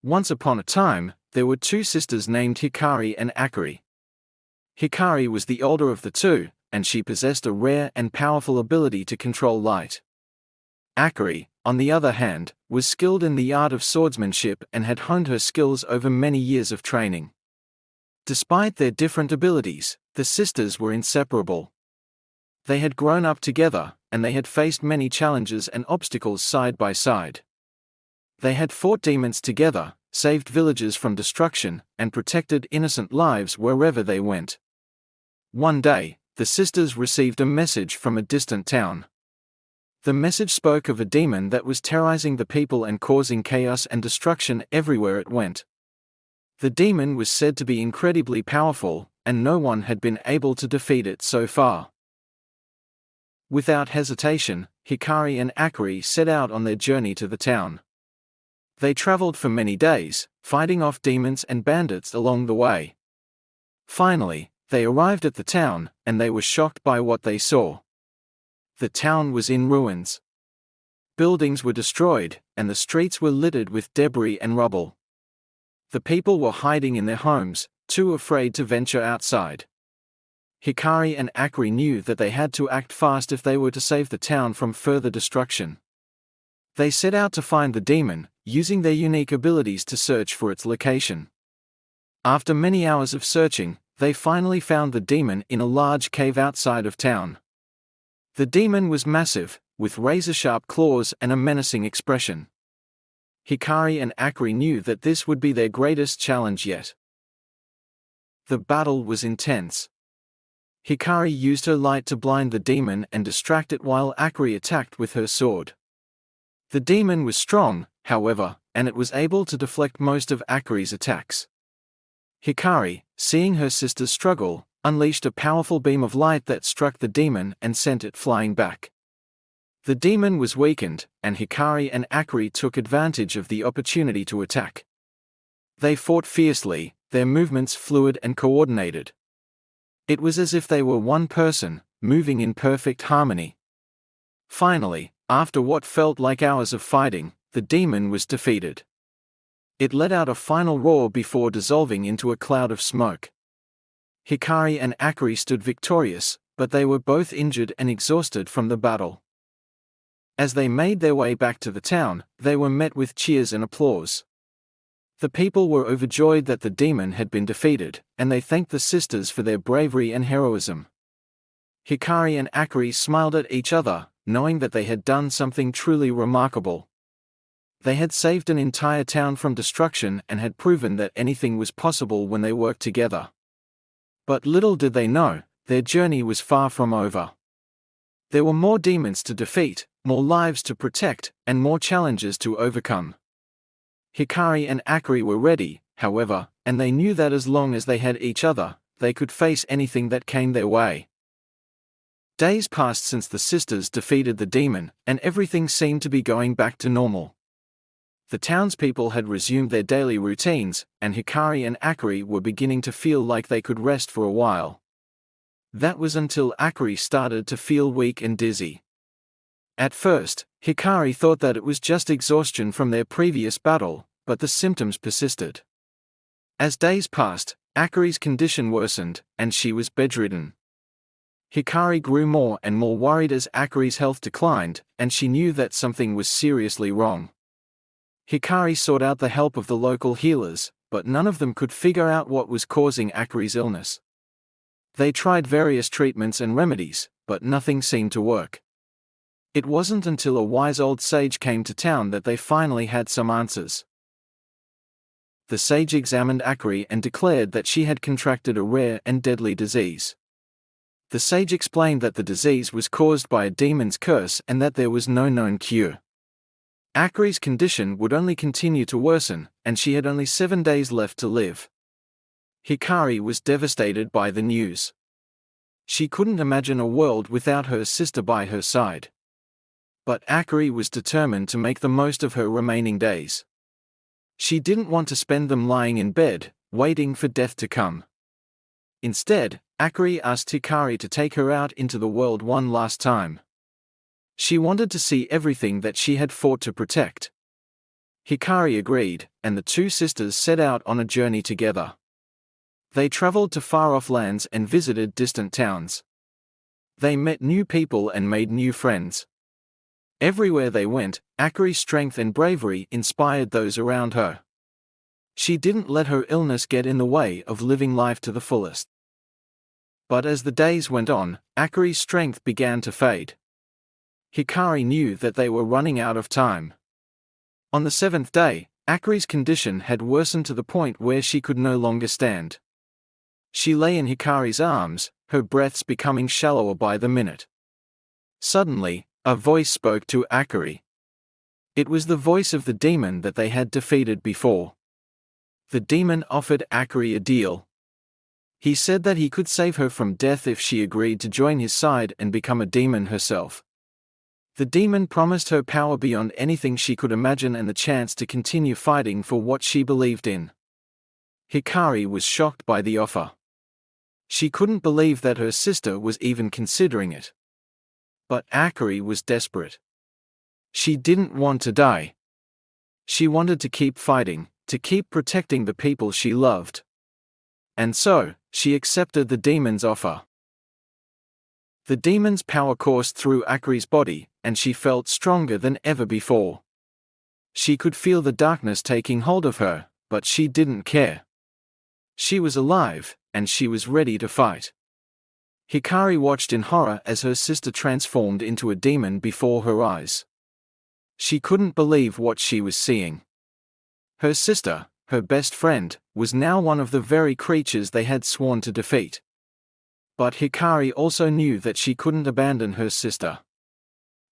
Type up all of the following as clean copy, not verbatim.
Once upon a time, there were two sisters named Hikari and Akari. Hikari was the older of the two, and she possessed a rare and powerful ability to control light. Akari, on the other hand, was skilled in the art of swordsmanship and had honed her skills over many years of training. Despite their different abilities, the sisters were inseparable. They had grown up together, and they had faced many challenges and obstacles side by side. They had fought demons together, saved villages from destruction, and protected innocent lives wherever they went. One day, the sisters received a message from a distant town. The message spoke of a demon that was terrorizing the people and causing chaos and destruction everywhere it went. The demon was said to be incredibly powerful, and no one had been able to defeat it so far. Without hesitation, Hikari and Akari set out on their journey to the town. They traveled for many days, fighting off demons and bandits along the way. Finally, they arrived at the town, and they were shocked by what they saw. The town was in ruins. Buildings were destroyed, and the streets were littered with debris and rubble. The people were hiding in their homes, too afraid to venture outside. Hikari and Akari knew that they had to act fast if they were to save the town from further destruction. They set out to find the demon, using their unique abilities to search for its location. After many hours of searching, they finally found the demon in a large cave outside of town. The demon was massive, with razor-sharp claws and a menacing expression. Hikari and Akari knew that this would be their greatest challenge yet. The battle was intense. Hikari used her light to blind the demon and distract it while Akari attacked with her sword. The demon was strong, however, and it was able to deflect most of Akari's attacks. Hikari, seeing her sister struggle, unleashed a powerful beam of light that struck the demon and sent it flying back. The demon was weakened, and Hikari and Akari took advantage of the opportunity to attack. They fought fiercely, their movements fluid and coordinated. It was as if they were one person, moving in perfect harmony. Finally, after what felt like hours of fighting, the demon was defeated. It let out a final roar before dissolving into a cloud of smoke. Hikari and Akari stood victorious, but they were both injured and exhausted from the battle. As they made their way back to the town, they were met with cheers and applause. The people were overjoyed that the demon had been defeated, and they thanked the sisters for their bravery and heroism. Hikari and Akari smiled at each other, knowing that they had done something truly remarkable. They had saved an entire town from destruction and had proven that anything was possible when they worked together. But little did they know, their journey was far from over. There were more demons to defeat, more lives to protect, and more challenges to overcome. Hikari and Akari were ready, however, and they knew that as long as they had each other, they could face anything that came their way. Days passed since the sisters defeated the demon, and everything seemed to be going back to normal. The townspeople had resumed their daily routines, and Hikari and Akari were beginning to feel like they could rest for a while. That was until Akari started to feel weak and dizzy. At first, Hikari thought that it was just exhaustion from their previous battle, but the symptoms persisted. As days passed, Akari's condition worsened, and she was bedridden. Hikari grew more and more worried as Akari's health declined, and she knew that something was seriously wrong. Hikari sought out the help of the local healers, but none of them could figure out what was causing Akari's illness. They tried various treatments and remedies, but nothing seemed to work. It wasn't until a wise old sage came to town that they finally had some answers. The sage examined Akari and declared that she had contracted a rare and deadly disease. The sage explained that the disease was caused by a demon's curse and that there was no known cure. Akari's condition would only continue to worsen, and she had only 7 days left to live. Hikari was devastated by the news. She couldn't imagine a world without her sister by her side. But Akari was determined to make the most of her remaining days. She didn't want to spend them lying in bed, waiting for death to come. Instead, Akari asked Hikari to take her out into the world one last time. She wanted to see everything that she had fought to protect. Hikari agreed, and the two sisters set out on a journey together. They traveled to far-off lands and visited distant towns. They met new people and made new friends. Everywhere they went, Akari's strength and bravery inspired those around her. She didn't let her illness get in the way of living life to the fullest. But as the days went on, Akari's strength began to fade. Hikari knew that they were running out of time. On the seventh day, Akari's condition had worsened to the point where she could no longer stand. She lay in Hikari's arms, her breaths becoming shallower by the minute. Suddenly, a voice spoke to Akari. It was the voice of the demon that they had defeated before. The demon offered Akari a deal. He said that he could save her from death if she agreed to join his side and become a demon herself. The demon promised her power beyond anything she could imagine and the chance to continue fighting for what she believed in. Hikari was shocked by the offer. She couldn't believe that her sister was even considering it. But Akari was desperate. She didn't want to die. She wanted to keep fighting, to keep protecting the people she loved. And so, she accepted the demon's offer. The demon's power coursed through Akari's body, and she felt stronger than ever before. She could feel the darkness taking hold of her, but she didn't care. She was alive, and she was ready to fight. Hikari watched in horror as her sister transformed into a demon before her eyes. She couldn't believe what she was seeing. Her sister, her best friend, was now one of the very creatures they had sworn to defeat. But Hikari also knew that she couldn't abandon her sister.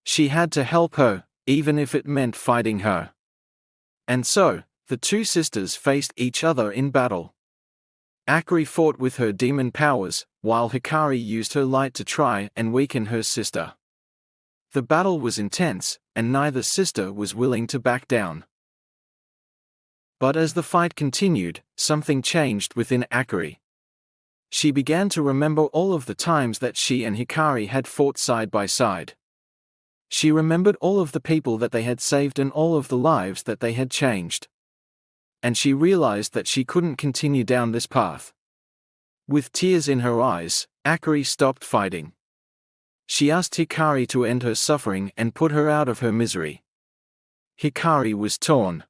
She had to help her, even if it meant fighting her. And so, the two sisters faced each other in battle. Akari fought with her demon powers, while Hikari used her light to try and weaken her sister. The battle was intense, and neither sister was willing to back down. But as the fight continued, something changed within Akari. She began to remember all of the times that she and Hikari had fought side by side. She remembered all of the people that they had saved and all of the lives that they had changed. And she realized that she couldn't continue down this path. With tears in her eyes, Akari stopped fighting. She asked Hikari to end her suffering and put her out of her misery. Hikari was torn.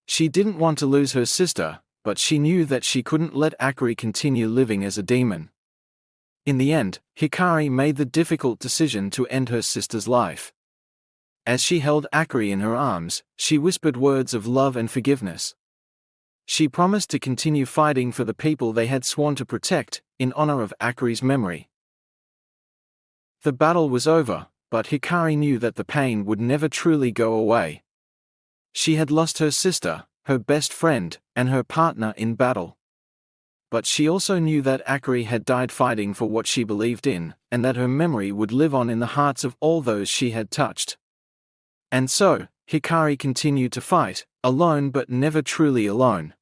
She didn't want to lose her sister, but she knew that she couldn't let Akari continue living as a demon. In the end, Hikari made the difficult decision to end her sister's life. As she held Akari in her arms, she whispered words of love and forgiveness. She promised to continue fighting for the people they had sworn to protect, in honor of Akari's memory. The battle was over, but Hikari knew that the pain would never truly go away. She had lost her sister, her best friend, and her partner in battle. But she also knew that Akari had died fighting for what she believed in, and that her memory would live on in the hearts of all those she had touched. And so, Hikari continued to fight, alone but never truly alone.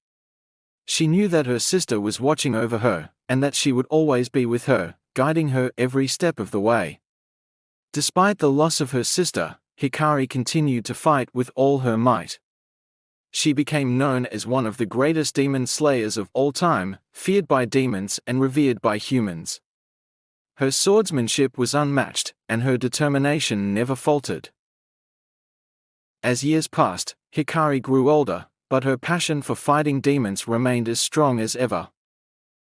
She knew that her sister was watching over her, and that she would always be with her, guiding her every step of the way. Despite the loss of her sister, Hikari continued to fight with all her might. She became known as one of the greatest demon slayers of all time, feared by demons and revered by humans. Her swordsmanship was unmatched, and her determination never faltered. As years passed, Hikari grew older, but her passion for fighting demons remained as strong as ever.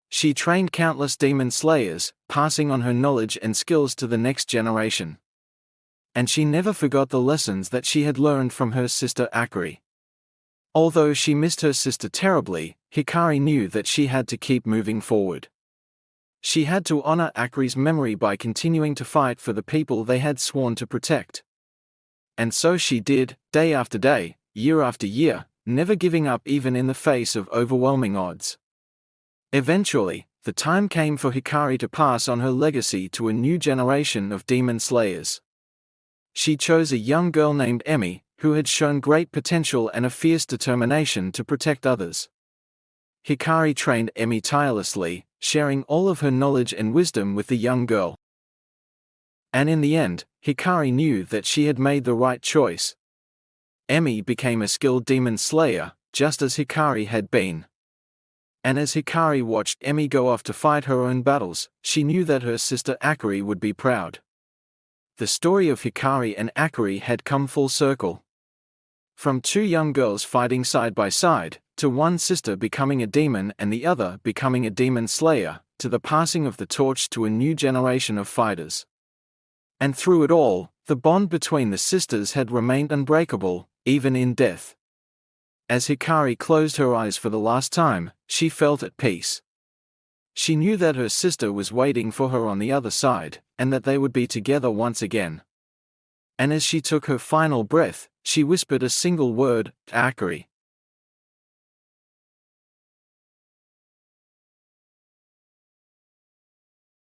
She trained countless demon slayers, passing on her knowledge and skills to the next generation. And she never forgot the lessons that she had learned from her sister Akari. Although she missed her sister terribly, Hikari knew that she had to keep moving forward. She had to honor Akari's memory by continuing to fight for the people they had sworn to protect. And so she did, day after day, year after year, never giving up even in the face of overwhelming odds. Eventually, the time came for Hikari to pass on her legacy to a new generation of demon slayers. She chose a young girl named Emi, who had shown great potential and a fierce determination to protect others. Hikari trained Emi tirelessly, sharing all of her knowledge and wisdom with the young girl. And in the end, Hikari knew that she had made the right choice. Emi became a skilled demon slayer, just as Hikari had been. And as Hikari watched Emi go off to fight her own battles, she knew that her sister Akari would be proud. The story of Hikari and Akari had come full circle. From two young girls fighting side by side, to one sister becoming a demon and the other becoming a demon slayer, to the passing of the torch to a new generation of fighters. And through it all, the bond between the sisters had remained unbreakable, even in death. As Hikari closed her eyes for the last time, she felt at peace. She knew that her sister was waiting for her on the other side, and that they would be together once again. And as she took her final breath, she whispered a single word, Akari.